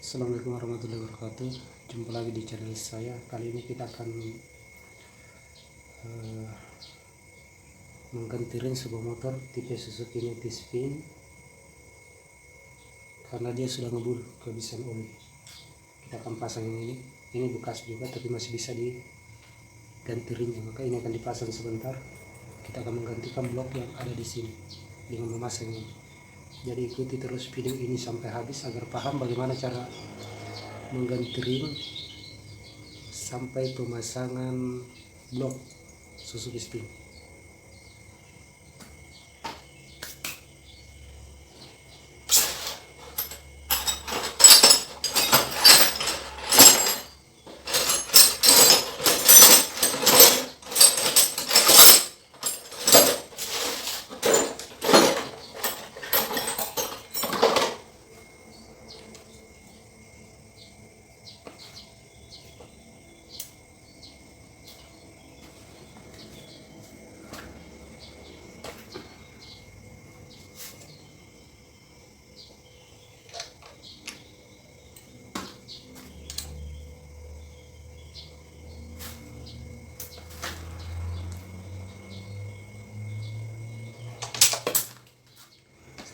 Assalamualaikum warahmatullahi wabarakatuh. Jumpa lagi di channel saya. Kali ini kita akan mengganti ring sebuah motor tipe Suzuki Multispin karena dia sudah ngebul kehabisan oli. Kita akan pasang yang ini bekas juga tapi masih bisa diganti ringnya, maka ini akan dipasang sebentar. Kita akan menggantikan blok yang ada di sini dengan memasang ini. Jadi ikuti terus video ini sampai habis agar paham bagaimana cara mengganti ring sampai pemasangan blok Suzuki Spin.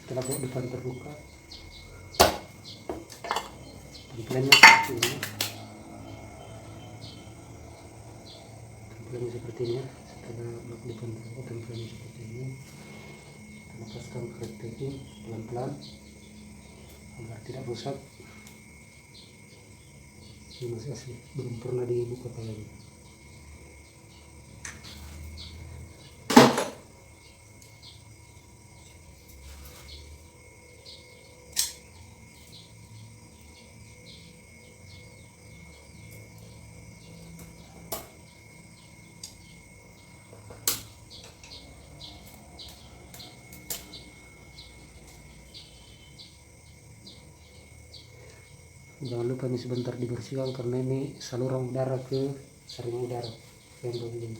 Setelah blok depan terbuka, tempelnya seperti ini. Tempelnya seperti ini. Setelah blok depan terbuka, tempelnya seperti ini. Kita lepaskan kreteknya pelan-pelan agar tidak rusak. Ini masih asli, belum pernah dibuka kayaknya. Jangan lupa ini sebentar dibersihkan karena ini saluran udara ke saring udara yang begini.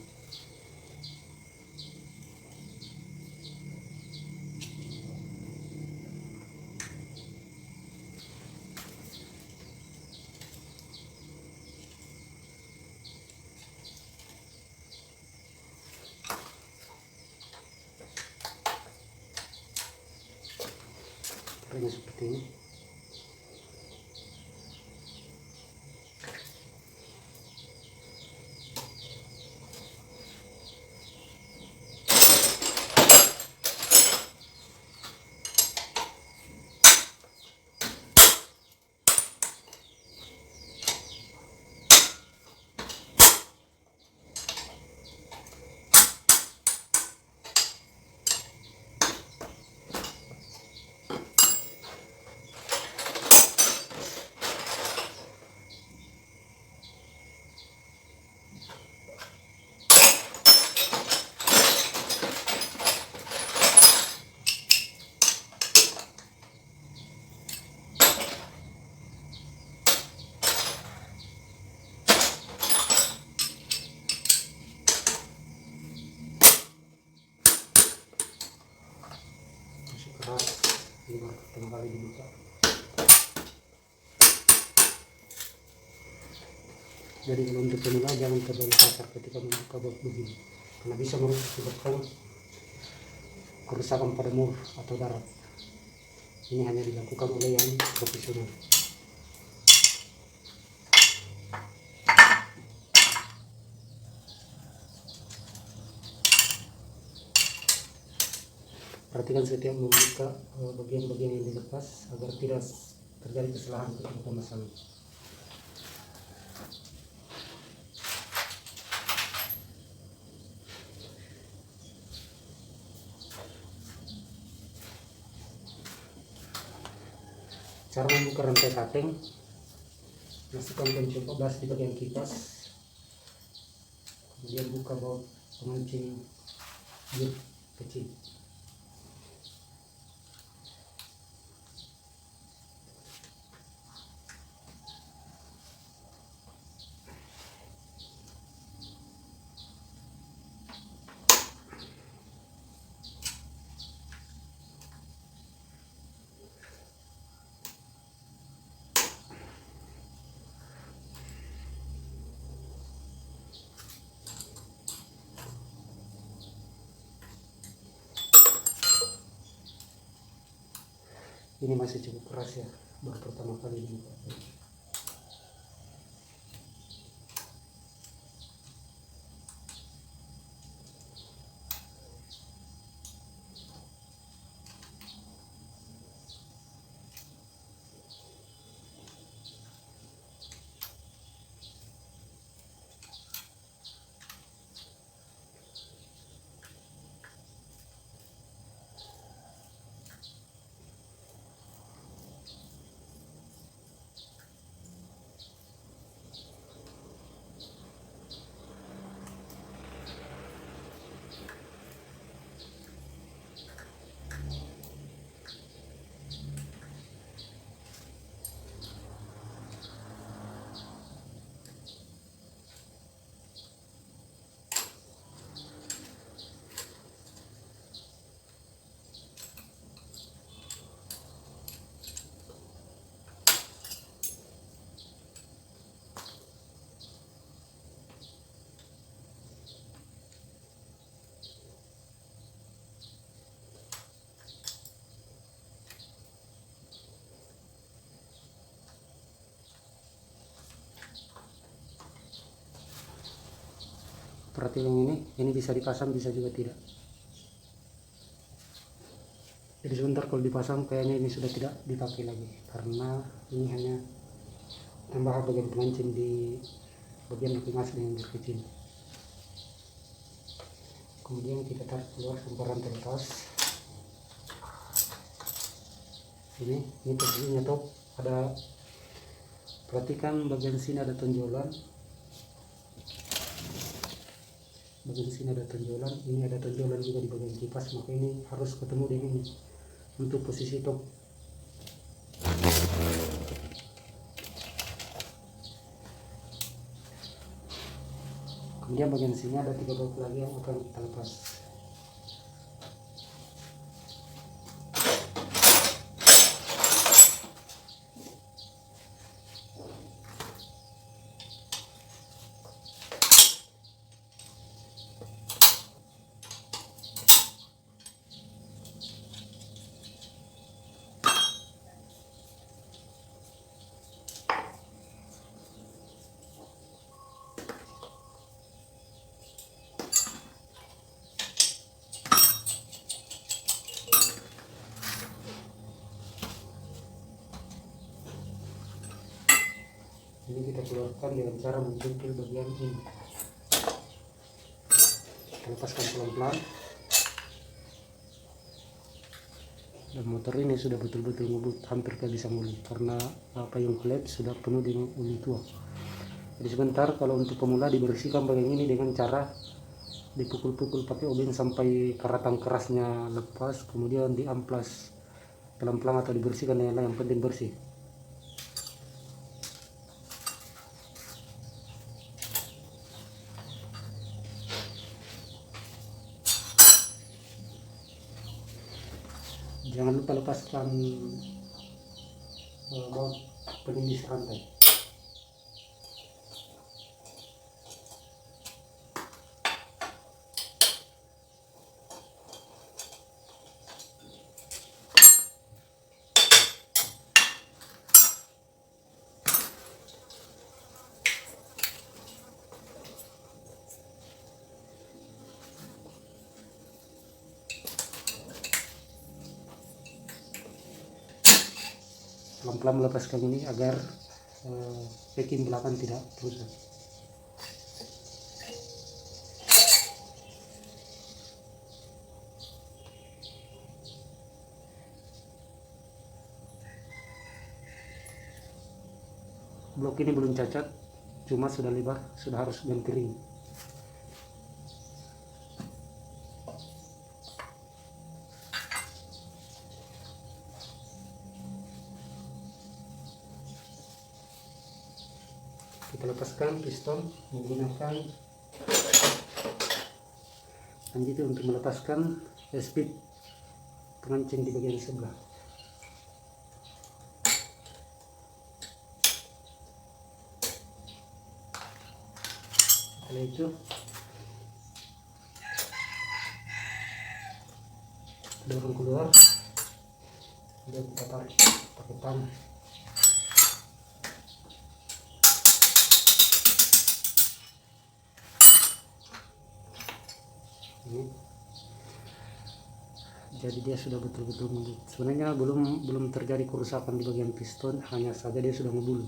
Caranya seperti ini. Keras, ini baru pertama kali dibuka. Jadi kalau untuk pemula jangan terlalu kasar ketika membuka blok begini, karena bisa menyebabkan kerusakan pada mur atau darat. Ini hanya dilakukan oleh yang profesional. Perhatikan setiap membuka bagian-bagian yang dilepas agar tidak terjadi kesalahan ketika pemasangan. Cara membuka rantai cutting, masukkan kunci 14 di bagian kipas, kemudian buka baut pengancing gear kecil. ini masih cukup keras ya, baru pertama kali ini. Seperti yang ini bisa dipasang, bisa juga tidak. Jadi sebentar kalau dipasang kayaknya ini sudah tidak dipakai lagi, karena ini hanya tambah bagian pengancing di bagian pengas yang kecil. Kemudian kita tarik keluar hamparan terlepas. Ini posisinya top, ada, perhatikan bagian sini ada tonjolan. Bagian sini ada tonjolan, ini ada tonjolan juga di bagian kipas, maka ini harus ketemu dengan ini untuk posisi top. Kemudian bagian sini ada 3 baut lagi yang akan kita lepas. Ini kita keluarkan dengan cara menjungkil bagian ini. Kita lepaskan pelan-pelan. Dan motor ini sudah betul-betul ngebut, hampir kehabisan oli, karena payung klep sudah penuh dengan oli tua. Jadi sebentar, kalau untuk pemula dibersihkan bagian ini dengan cara dipukul-pukul pakai obeng sampai karatan kerasnya lepas, kemudian diamplas pelan-pelan atau dibersihkan dengan yang penting bersih. Jangan lupa lepaskan baut penindis rantai. Pelan-pelan melepaskan ini agar packing belakang tidak rusak. Blok ini belum cacat, cuma sudah lebar, sudah harus ganti ring. Kita lepaskan piston menggunakan lanjut untuk melepaskan speed pengancing di bagian sebelah. Setelah itu dorong keluar Kemudian kita tarik pakai tangan. Ini jadi dia sudah betul-betul mendidih. Sebenarnya belum terjadi kerusakan di bagian piston, hanya saja dia sudah ngebul.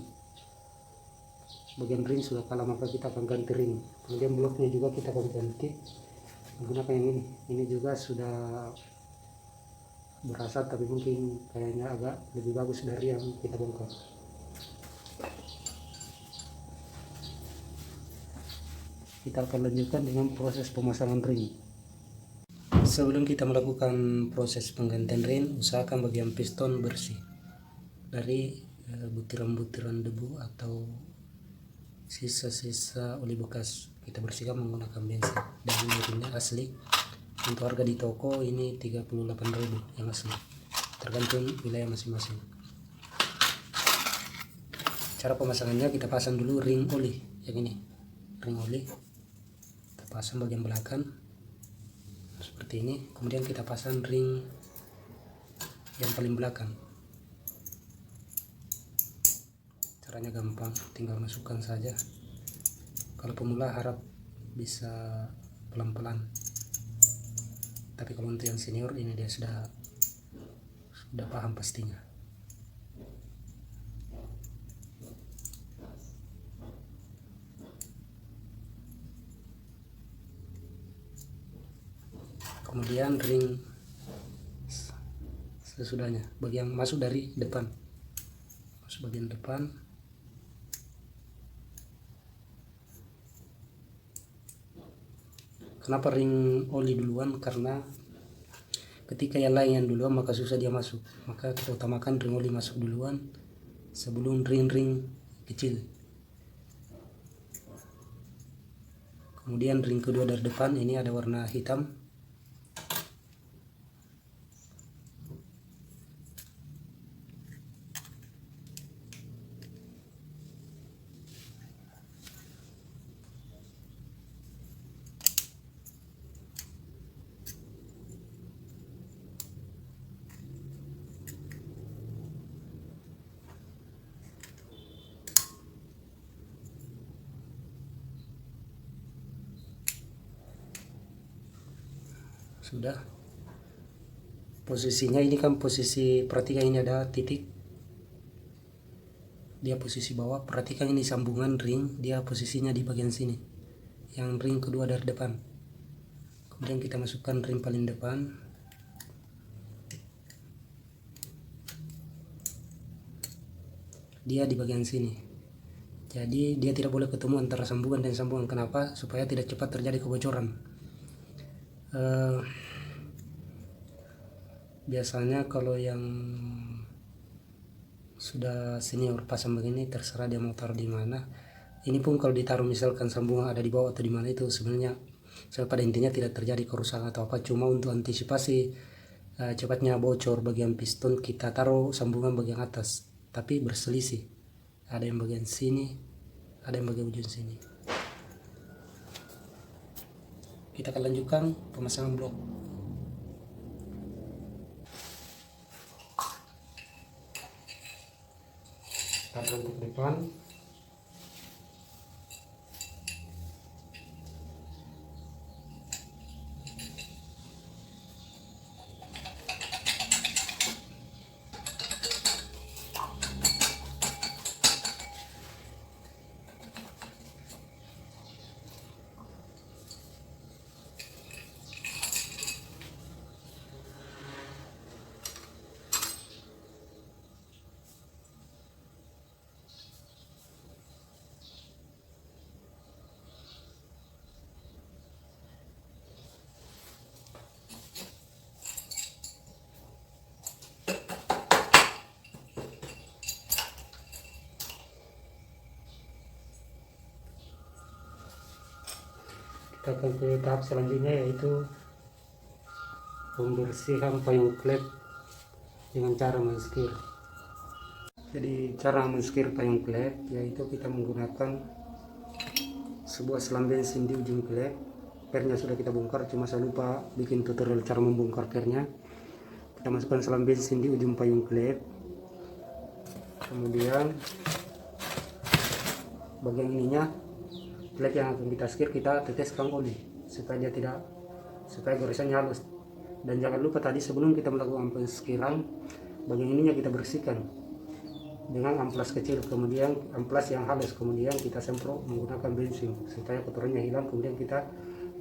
Bagian ring sudah kalah, maka kita akan ganti ring. Kemudian bloknya juga kita akan ganti menggunakan yang ini juga sudah berasap, tapi mungkin kayaknya agak lebih bagus dari yang kita bongkar. Kita akan lanjutkan dengan proses pemasangan ring. Sebelum kita melakukan proses penggantian ring, usahakan bagian piston bersih dari butiran-butiran debu atau sisa-sisa oli bekas. Kita bersihkan menggunakan bensin, dan ini ringnya asli. Untuk harga di toko ini 38.000 yang asli, tergantung wilayah masing-masing. Cara pemasangannya, kita pasang dulu ring oli yang ini, ring oli kita pasang bagian belakang seperti ini. Kemudian kita pasang ring yang paling belakang. Caranya gampang, tinggal masukkan saja. Kalau pemula harap bisa pelan-pelan, tapi kalau untuk yang senior ini dia sudah paham pastinya. Kemudian ring sesudahnya, bagian masuk dari depan, masuk bagian depan. Kenapa ring oli duluan? Karena ketika yang lain yang duluan maka susah dia masuk, maka kita utamakan ring oli masuk duluan sebelum ring-ring kecil. Kemudian ring kedua dari depan, ini ada warna hitam. Sudah. Posisinya ini kan posisi, perhatikan ini ada titik, dia posisi bawah. Perhatikan ini sambungan ring, dia posisinya di bagian sini, yang ring kedua dari depan. Kemudian kita masukkan ring paling depan. Dia di bagian sini, jadi dia tidak boleh ketemu antara sambungan dan sambungan. Kenapa? Supaya tidak cepat terjadi kebocoran. Biasanya kalau yang sudah senior pasang begini, terserah dia mau taruh di mana. Ini pun kalau ditaruh misalkan sambungan ada di bawah atau di mana, itu sebenarnya pada intinya tidak terjadi kerusakan atau apa. Cuma untuk antisipasi cepatnya bocor bagian piston, kita taruh sambungan bagian atas, tapi berselisih. Ada yang bagian sini, ada yang bagian ujung sini. Kita akan lanjutkan pemasangan blok. Taruh untuk depan. Kita akan ke tahap selanjutnya, yaitu pembersihan payung klep dengan cara menskir. Jadi cara menskir payung klep yaitu kita menggunakan sebuah selang bensin di ujung klep. Pernya sudah kita bongkar, cuma saya lupa bikin tutorial cara membongkar pernya. Kita masukkan selang bensin di ujung payung klep. Kemudian bagian ininya, klep yang akan kita skir, kita teteskan oli supaya goresannya halus. Dan jangan lupa tadi sebelum kita melakukan penskiran, bagian ininya kita bersihkan dengan amplas kecil, kemudian amplas yang halus, kemudian kita semprot menggunakan bensin supaya kotorannya hilang. Kemudian kita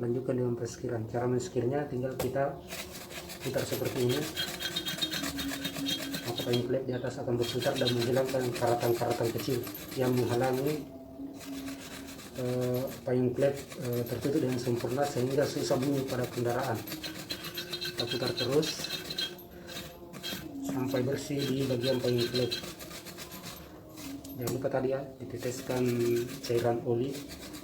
lanjutkan dengan penskiran. Cara menskirnya tinggal kita putar seperti ini, maka payung klep di atas akan berputar dan menghilangkan karatan-karatan kecil yang menghalangi payung klep tertutup dengan sempurna sehingga susah bunyi pada kendaraan. Kita putar terus sampai bersih di bagian payung klep. Jangan lupa tadi ya, diteteskan cairan oli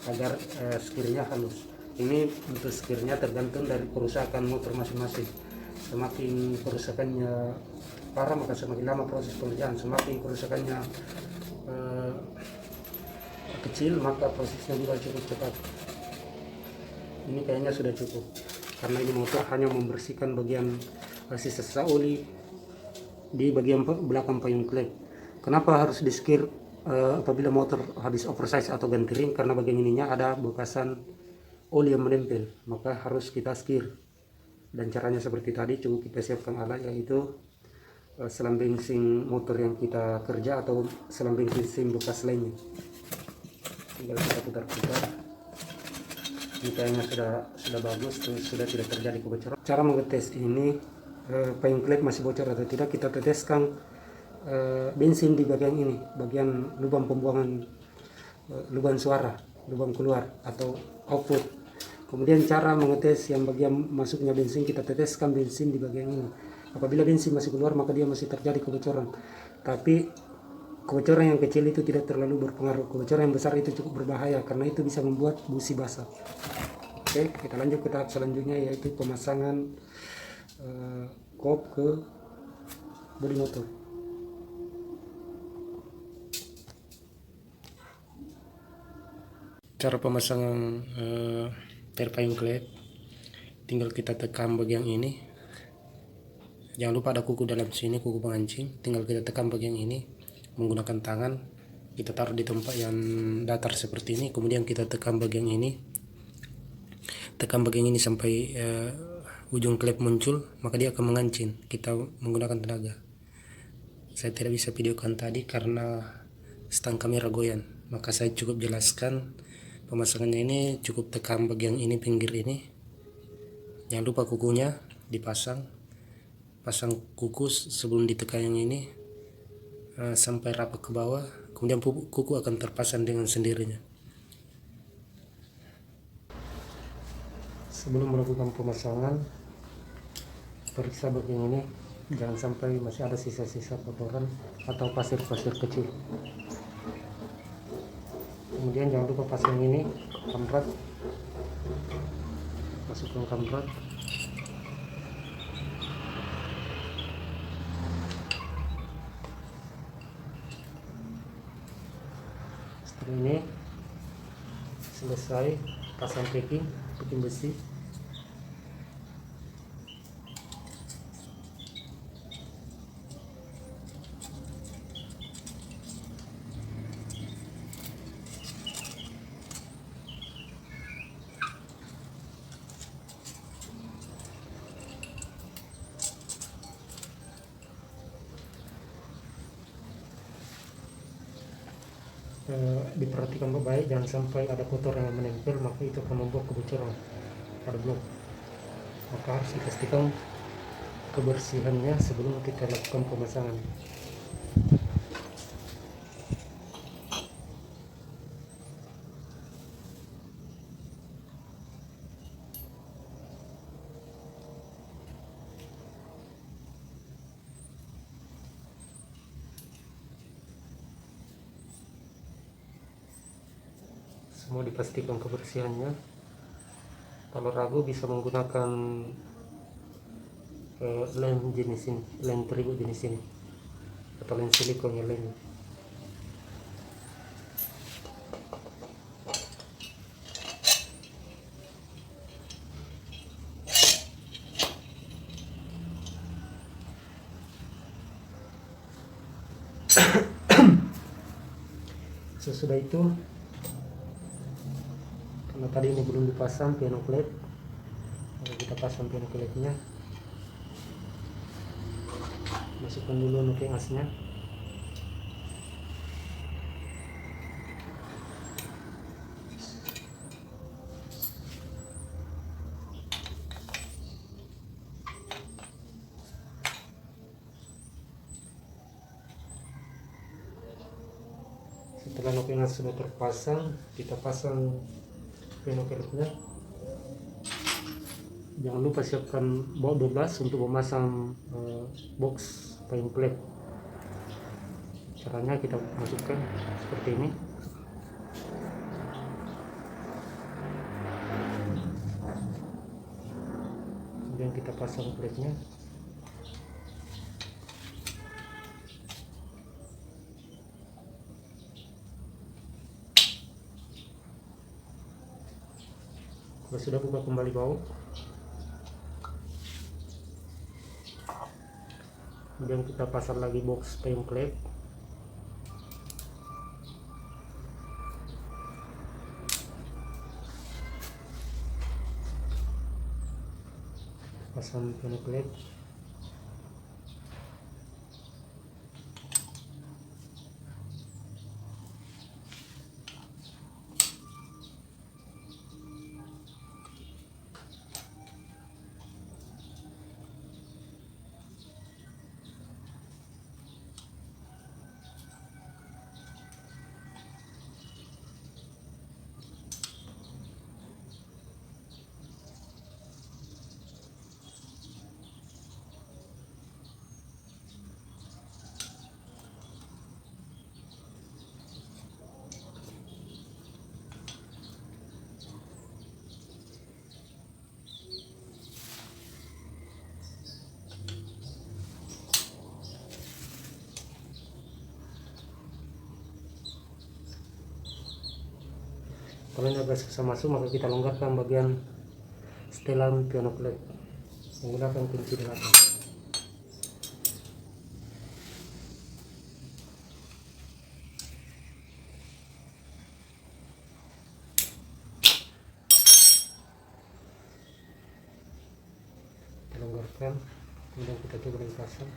agar skirnya halus. Ini untuk skirnya tergantung dari kerusakan motor masing-masing. Semakin kerusakannya parah maka semakin lama proses pengerjaan. Semakin kerusakannya kecil maka prosesnya juga cukup cepat. Ini kayaknya sudah cukup karena ini motor hanya membersihkan bagian sisa-sisa oli di bagian belakang payung klep. Kenapa harus diskir apabila motor habis oversize atau ganti ring? Karena bagian ininya ada bekasan oli yang menempel, maka harus kita skir. Dan caranya seperti tadi, cukup kita siapkan alat, yaitu selang bensin motor yang kita kerja atau selang bensin bekas lainnya. Tinggal kita putar-putar. Ini kayaknya sudah bagus, sudah tidak terjadi kebocoran. Cara mengetes ini payung klep masih bocor atau tidak, kita teteskan bensin di bagian ini, bagian lubang pembuangan lubang suara, lubang keluar atau output. Kemudian cara mengetes yang bagian masuknya bensin, kita teteskan bensin di bagian ini. Apabila bensin masih keluar maka dia masih terjadi kebocoran. Tapi kebocoran yang kecil itu tidak terlalu berpengaruh. Kebocoran yang besar itu cukup berbahaya karena itu bisa membuat busi basah. Oke, kita lanjut ke tahap selanjutnya, yaitu pemasangan kop ke bodi motor. Cara pemasangan payung klep, tinggal kita tekan bagian ini. Jangan lupa ada kuku dalam sini, kuku pengancing. Tinggal kita tekan bagian ini menggunakan tangan, kita taruh di tempat yang datar seperti ini. Kemudian kita tekan bagian ini, sampai ujung klep muncul, maka dia akan mengancing. Kita menggunakan tenaga. Saya tidak bisa videokan tadi karena stang kamera goyang, maka saya cukup jelaskan pemasangannya. Ini cukup tekan bagian ini, pinggir ini. Jangan lupa kukunya dipasang, pasang kuku sebelum ditekan yang ini sampai rapat ke bawah. Kemudian kuku akan terpasang dengan sendirinya. Sebelum melakukan pemasangan, periksa bagian ini, jangan sampai masih ada sisa-sisa kotoran atau pasir-pasir kecil. Kemudian jangan lupa pasang ini kamrat, masukkan kamrat. Setelah ini selesai, pasang packing besi. Diperhatikan baik, jangan sampai ada kotoran yang menempel, maka itu akan membuat kebocoran pada blok. Maka harus dipastikan kebersihannya sebelum kita lakukan pemasangan. Semua dipastikan kebersihannya. Kalau ragu bisa menggunakan lem jenis ini, lem terigu jenis ini, atau lem silikon yang lainnya. Sesudah itu, karena tadi ini belum dipasang piano plate, maka kita pasang piano plate-nya. Masukkan dulu nuking asnya. Setelah nuking as sudah terpasang, kita pasang piano plate-nya. Jangan lupa siapkan baut 12 untuk memasang box piano plate. Caranya kita masukkan seperti ini. Kemudian kita pasang plate-nya. Kalau sudah, buka kembali baut. Kemudian kita pasang lagi box piano plate. Pasang piano plate. Kalau ini agak susah masuk, maka kita longgarkan bagian setelan piano plate menggunakan kunci 8. Kita longgarkan, kemudian kita coba pasang.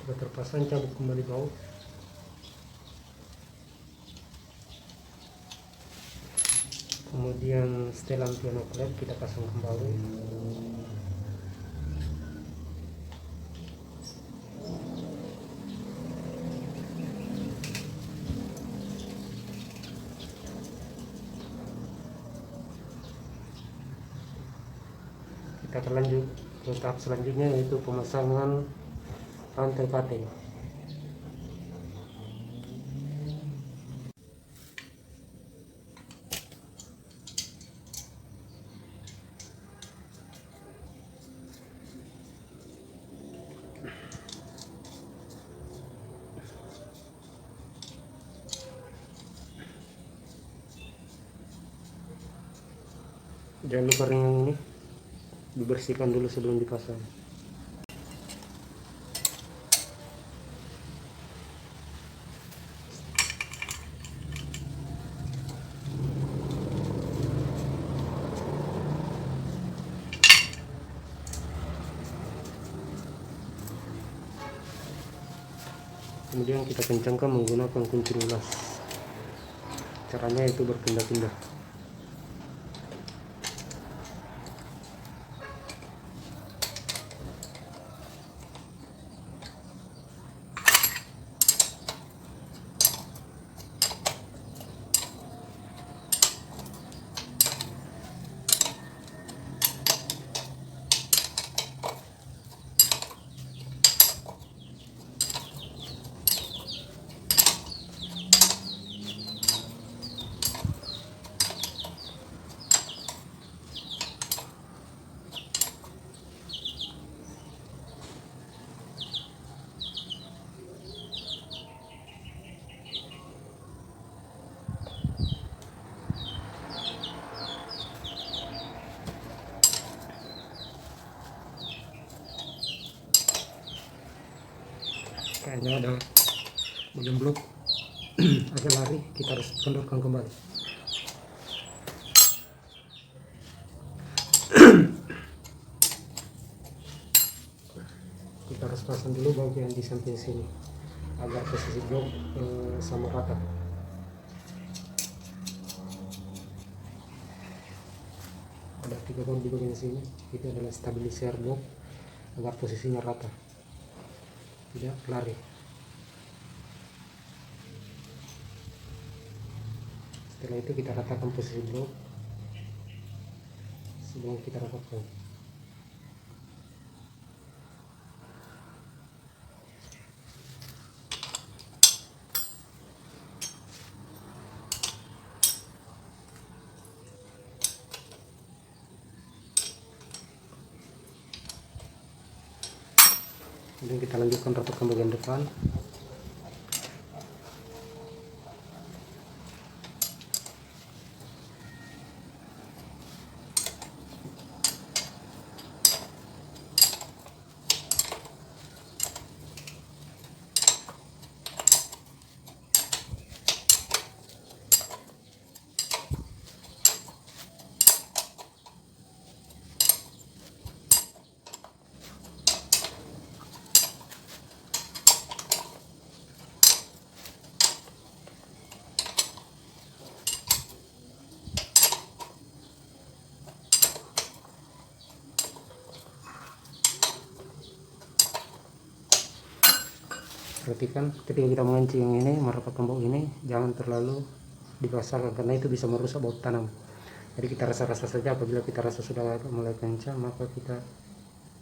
Sudah terpasang, cabut kembali baut. Kemudian setelan piano plate kita pasang kembali. Kita akan lanjut ke tahap selanjutnya, yaitu pemasangan rantai paten. Jangan lupa ring yang ini dibersihkan dulu sebelum dipasang. Kemudian kita kencangkan menggunakan kunci 12. Caranya itu berpindah-pindah. kayaknya ada bagian blok agak lari, kita harus kendorkan kembali. Kita harus pasang dulu bagian di samping sini agar posisi blok sama rata. Ada 3 baut di bagian sini, itu adalah stabilizer blok agar posisinya rata, tidak lari. Setelah itu kita ratakan posisi blok sebelum kita rapatkan. Kemudian kita lanjutkan rapatkan bagian depan. Perhatikan ketika kita mengunci yang ini, merapatkan baut ini, jangan terlalu dipasarkan karena itu bisa merusak baut tanam. Jadi kita rasa-rasa saja, apabila kita rasa sudah mulai kencang maka kita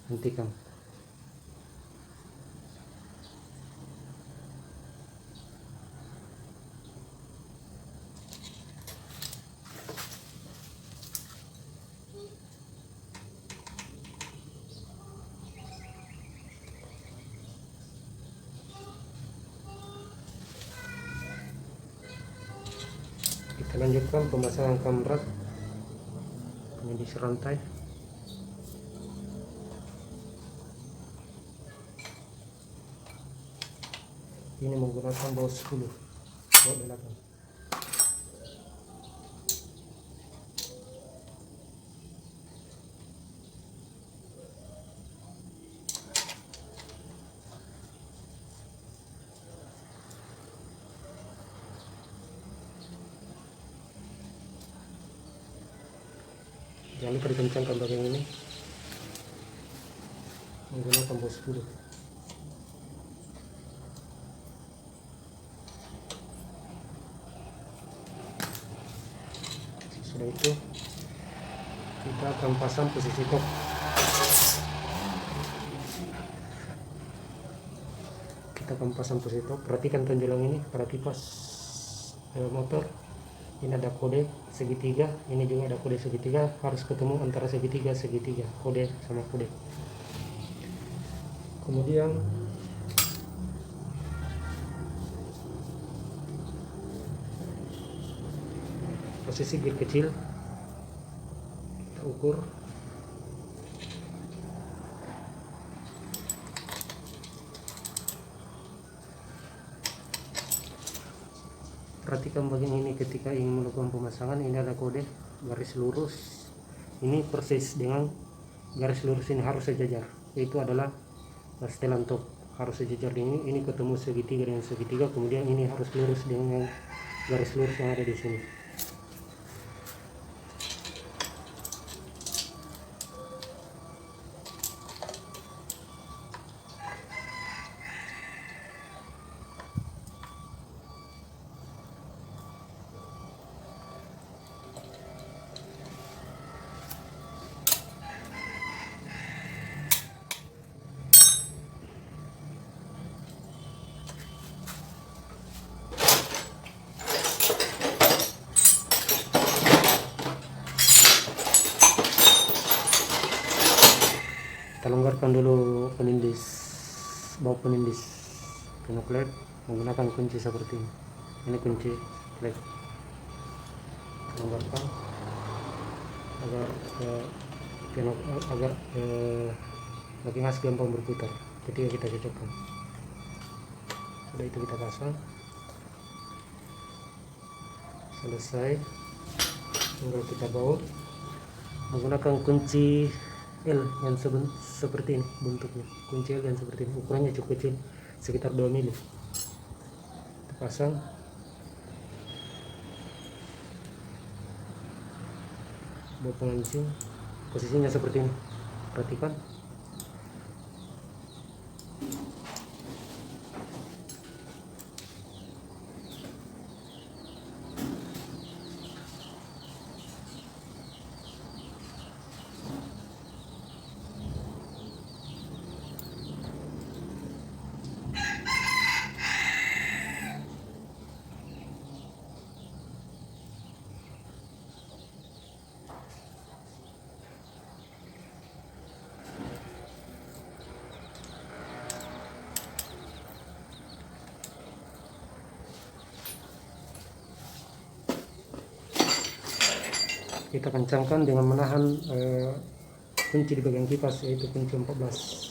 hentikan. Kita lanjutkan pemasangan kamrat menjadi serantai. Ini menggunakan baut 10, baut 8. Jangan lupa dikencangkan bagian ini menggunakan baut 10. Setelah itu kita akan pasang posisi kok. Kita akan pasang posisi kok. Perhatikan tonjolan ini pada kipas motor. Ini ada kode segitiga, ini juga ada kode segitiga, harus ketemu antara segitiga kode sama kode. Kemudian posisi gear kecil kita ukur. Perhatikan bagian ini ketika ingin melakukan pemasangan, ini ada kode garis lurus, ini persis dengan garis lurus ini harus sejajar, itu adalah setelan top harus sejajar dengan ini ketemu segitiga dengan segitiga, kemudian ini harus lurus dengan garis lurus yang ada di sini. Kita longgarkan dulu penindis, baut penindis pinok led menggunakan kunci seperti ini. Ini kunci led. Kita longgarkan agar bagian as gampang berputar ketika kita cocokkan. Sudah itu kita pasang, selesai. Tinggal kita baut menggunakan kunci L yang seperti ini bentuknya, kunci L yang seperti ini, ukurannya cukup kecil sekitar 2 mili. Kita pasang, baut pengancing, posisinya seperti ini, perhatikan. Kita kencangkan dengan menahan kunci di bagian kipas, yaitu kunci 14.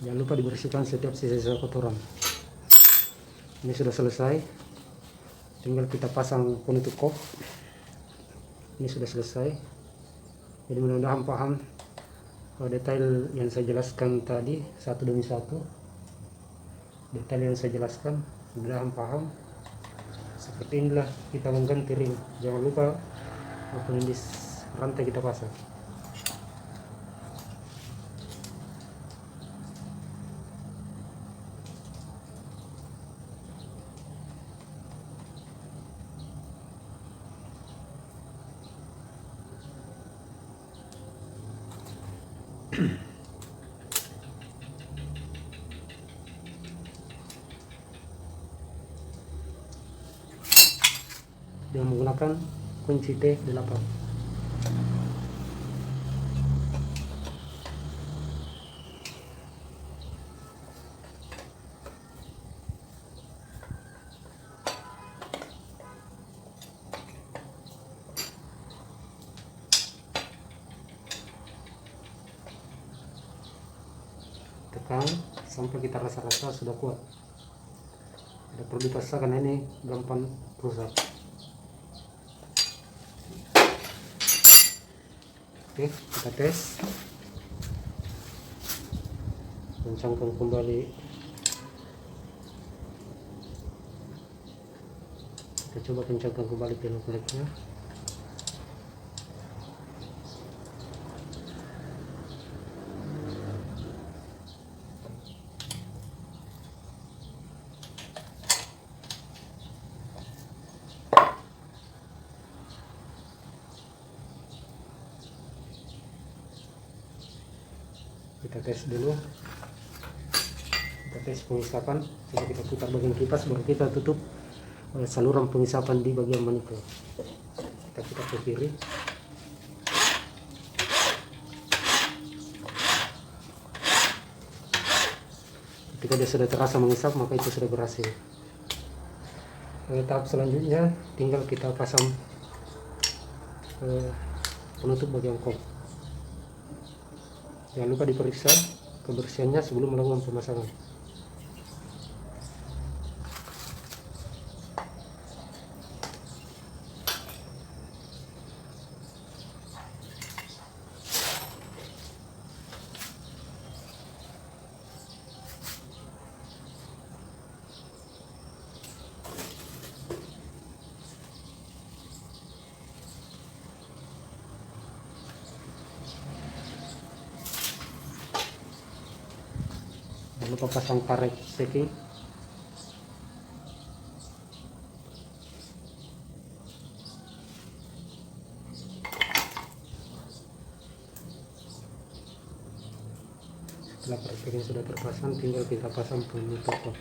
Jangan lupa dibersihkan setiap sisa-sisa kotoran. Ini sudah selesai, tinggal kita pasang penutup kop. Ini sudah selesai. Jadi mudah-mudahan paham detail yang saya jelaskan tadi, satu demi satu detail yang saya jelaskan, mudah-mudahan paham. Seperti inilah kita mengganti ring. Jangan lupa penyendis rantai kita pasang. Dengan menggunakan kunci T8. Tekan sampai kita rasa-rasa sudah kuat. Tidak perlu dipaksa karena ini gampang rusak. Oke, kita tes. Kencangkan kembali. Kita coba kencangkan kembali pelek-peleknya. Kita tes dulu, kita tes pengisapan. Coba kita putar bagian kipas, baru kita tutup saluran pengisapan di bagian manifold. Kita putar ke kiri. Ketika dia sudah terasa mengisap, maka itu sudah berhasil. Tahap selanjutnya tinggal kita pasang penutup bagian kop. Jangan lupa diperiksa kebersihannya sebelum melakukan pemasangan. Jangan lupa pasang karet packing. Setelah karet packing sudah terpasang, tinggal kita pasang penutup kop.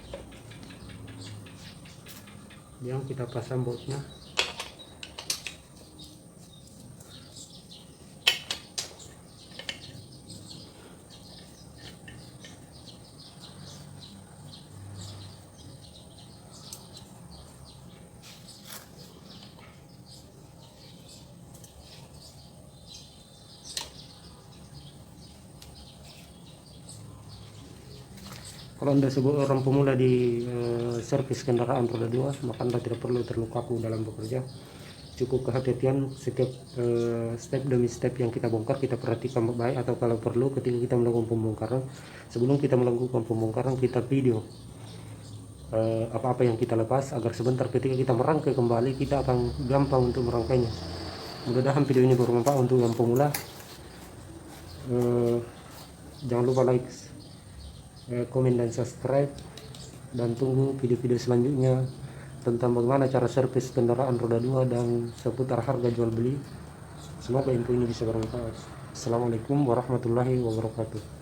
yang kita pasang bautnya. Kalau Anda sebagai orang pemula di servis kendaraan roda 2, maka Anda tidak perlu terlalu kaku dalam bekerja. Cukup kehati-hatian setiap step demi step yang kita bongkar, kita perhatikan baik, atau kalau perlu ketika kita melakukan pembongkaran, sebelum kita melakukan pembongkaran kita video apa-apa yang kita lepas, agar sebentar ketika kita merangkai kembali kita akan gampang untuk merangkainya. Mudah-mudahan video ini bermanfaat untuk yang pemula. Jangan lupa like, komen dan subscribe, dan tunggu video-video selanjutnya tentang bagaimana cara servis kendaraan roda 2 dan seputar harga jual beli. Semoga info ini bisa bermanfaat. Assalamualaikum warahmatullahi wabarakatuh.